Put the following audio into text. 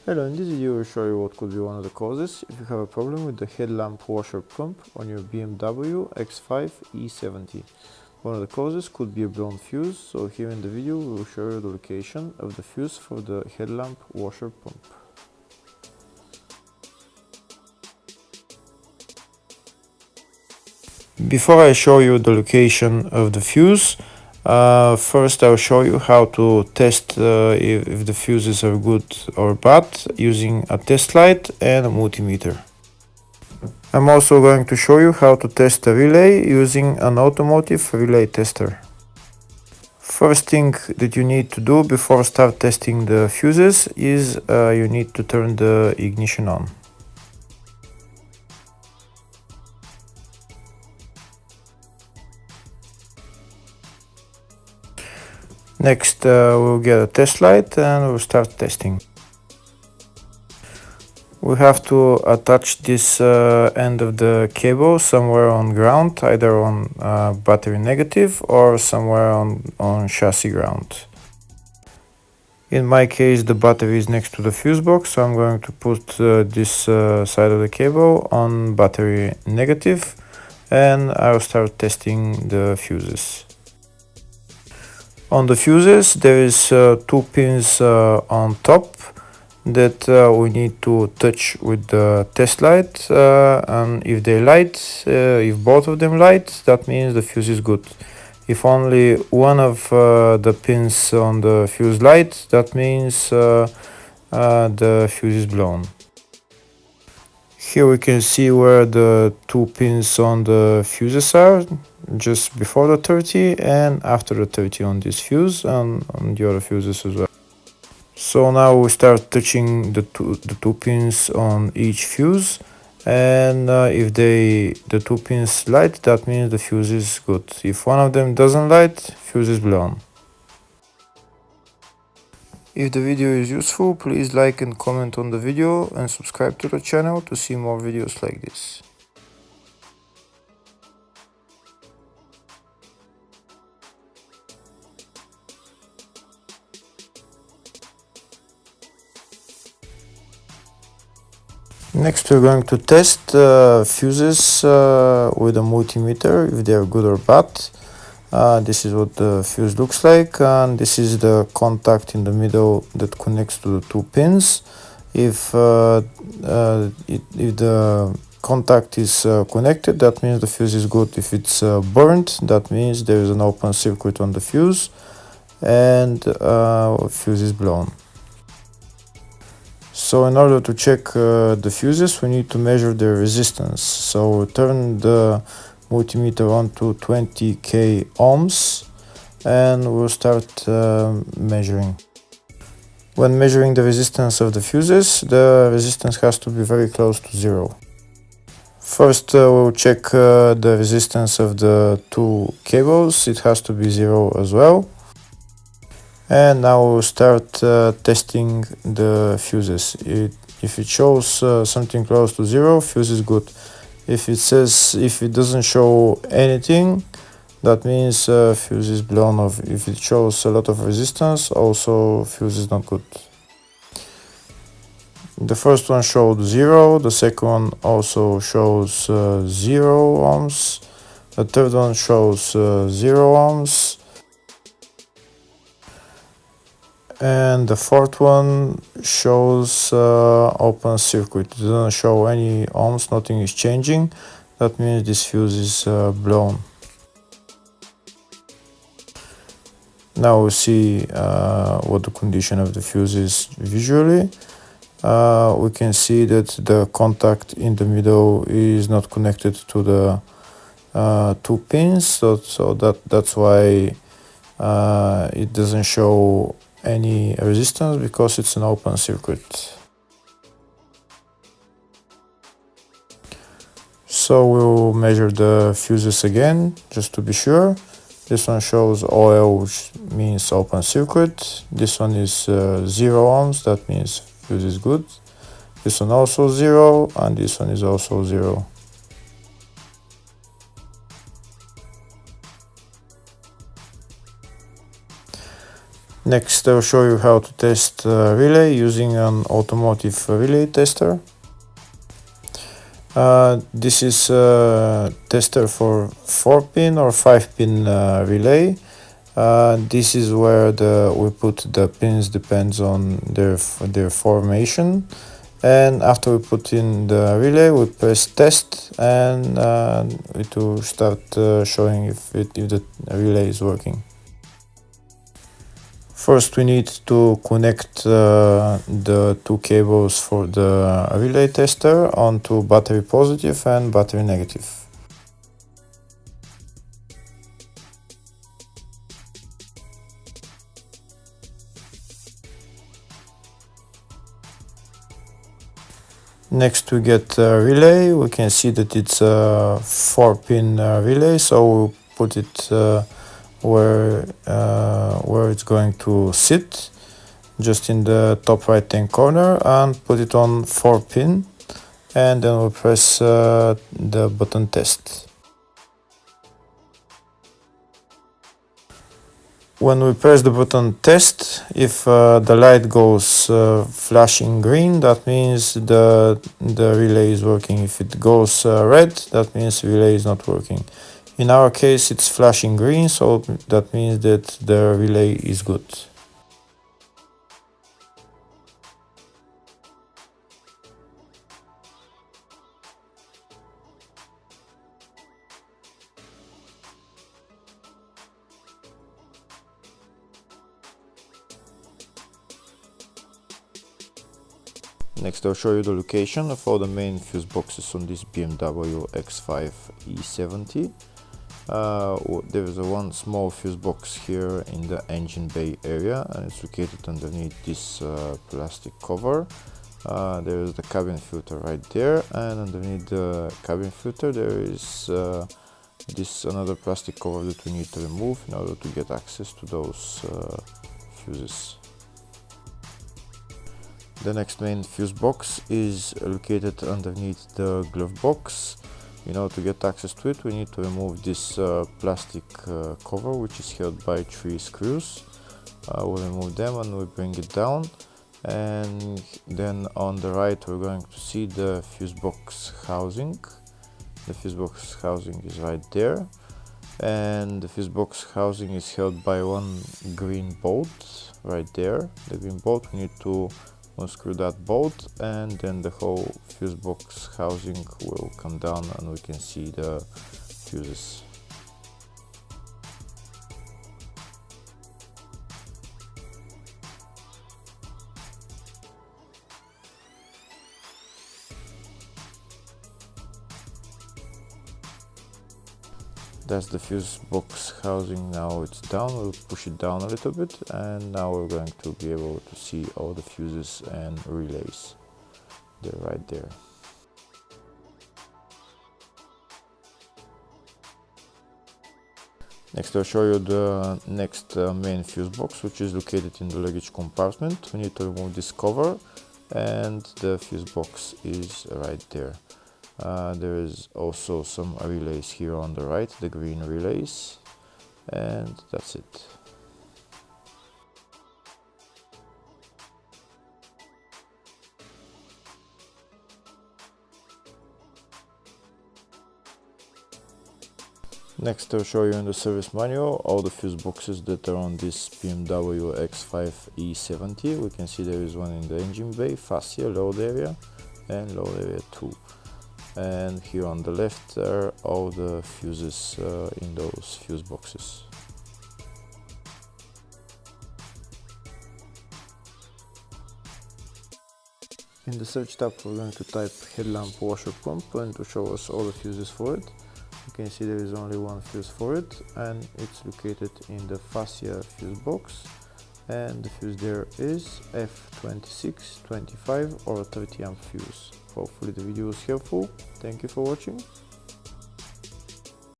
Hello, in this video I will show you what could be one of the causes if you have a problem with the headlamp washer pump on your BMW X5 E70. One of the causes could be a blown fuse, so here in the video we will show you the location of the fuse for the headlamp washer pump. Before I show you the location of the fuse, first I'll show you how to test if the fuses are good or bad using a test light and a multimeter. I'm also going to show you how to test a relay using an automotive relay tester. First thing that you need to do before start testing the fuses is you need to turn the ignition on. Next we'll get a test light and we'll start testing. We have to attach this end of the cable somewhere on ground, either on battery negative or somewhere on chassis ground. In my case the battery is next to the fuse box, so I'm going to put this side of the cable on battery negative and I'll start testing the fuses. On the fuses there is two pins on top that we need to touch with the test light, and if they light, if both of them light, that means the fuse is good. If only one of the pins on the fuse light, that means the fuse is blown. Here we can see where the two pins on the fuses are, just before the 30 and after the 30 on this fuse and on the other fuses as well. So now we start touching the two pins on each fuse, and if the two pins light, that means the fuse is good. If one of them doesn't light, fuse is blown. If the video is useful, please like and comment on the video and subscribe to the channel to see more videos like this. Next we're going to test fuses with a multimeter, if they are good or bad. This is what the fuse looks like, and this is the contact in the middle that connects to the two pins. If the contact is connected, that means the fuse is good. If it's burnt, that means there is an open circuit on the fuse and fuse is blown. So in order to check the fuses, we need to measure their resistance. So we turn the multimeter on to 20k ohms and we'll start measuring. When measuring the resistance of the fuses, the resistance has to be very close to zero. First we'll check the resistance of the two cables. It has to be zero as well. And now we'll start testing the fuses. If it shows something close to zero, fuse is good. If it doesn't show anything, that means fuse is blown off. If it shows a lot of resistance, also fuse is not good. The first one showed 0, the second one also shows 0 ohms, the third one shows 0 ohms, and the fourth one shows open circuit. It doesn't show any ohms, nothing is changing. That means this fuse is blown. Now we see what the condition of the fuse is visually. We can see that the contact in the middle is not connected to the two pins, so that's why it doesn't show any resistance, because it's an open circuit. So we'll measure the fuses again just to be sure. This one shows OL, which means open circuit. This one is 0 ohms, that means fuse is good. This one also 0, and this one is also 0. Next, I'll show you how to test relay using an automotive relay tester. This is a tester for 4-pin or 5-pin relay. This is where we put the pins, depends on their formation. And after we put in the relay, we press test, and it will start showing if the relay is working. First, we need to connect the two cables for the relay tester onto battery positive and battery negative. Next, we get a relay. We can see that it's a 4-pin relay, so we'll put it where it's going to sit, just in the top right hand corner, and put it on 4-pin, and then we'll press the button test. When we press the button test, if the light goes flashing green, that means the relay is working. If it goes red, that means the relay is not working. In our case, it's flashing green, so that means that the relay is good. Next, I'll show you the location of all the main fuse boxes on this BMW X5 E70. There is one small fuse box here in the engine bay area, and it's located underneath this plastic cover. There is the cabin filter right there, and underneath the cabin filter there is this another plastic cover that we need to remove in order to get access to those fuses. The next main fuse box is located underneath the glove box. In order to get access to it, we need to remove this plastic cover, which is held by 3 screws. We'll remove them and we bring it down, and then on the right we're going to see the fuse box housing. The fuse box housing is right there, and the fuse box housing is held by one green bolt right there. The green bolt, we need to unscrew that bolt, and then the whole fuse box housing will come down and we can see the fuses. That's the fuse box housing. Now it's down. We'll push it down a little bit, and now we're going to be able to see all the fuses and relays. They're right there. Next, I'll show you the next main fuse box, which is located in the luggage compartment. We need to remove this cover, and the fuse box is right there. There is also some relays here on the right, the green relays, and that's it. Next, I'll show you in the service manual all the fuse boxes that are on this BMW X5 E70. We can see there is one in the engine bay, fascia, load area, and load area 2. And here on the left are all the fuses in those fuse boxes. In the search tab, we're going to type headlamp washer pump, and to show us all the fuses for it. You can see there is only one fuse for it, and it's located in the fascia fuse box, and the fuse there is F26, 25 or 30 amp fuse. Hopefully the video was helpful. Thank you for watching.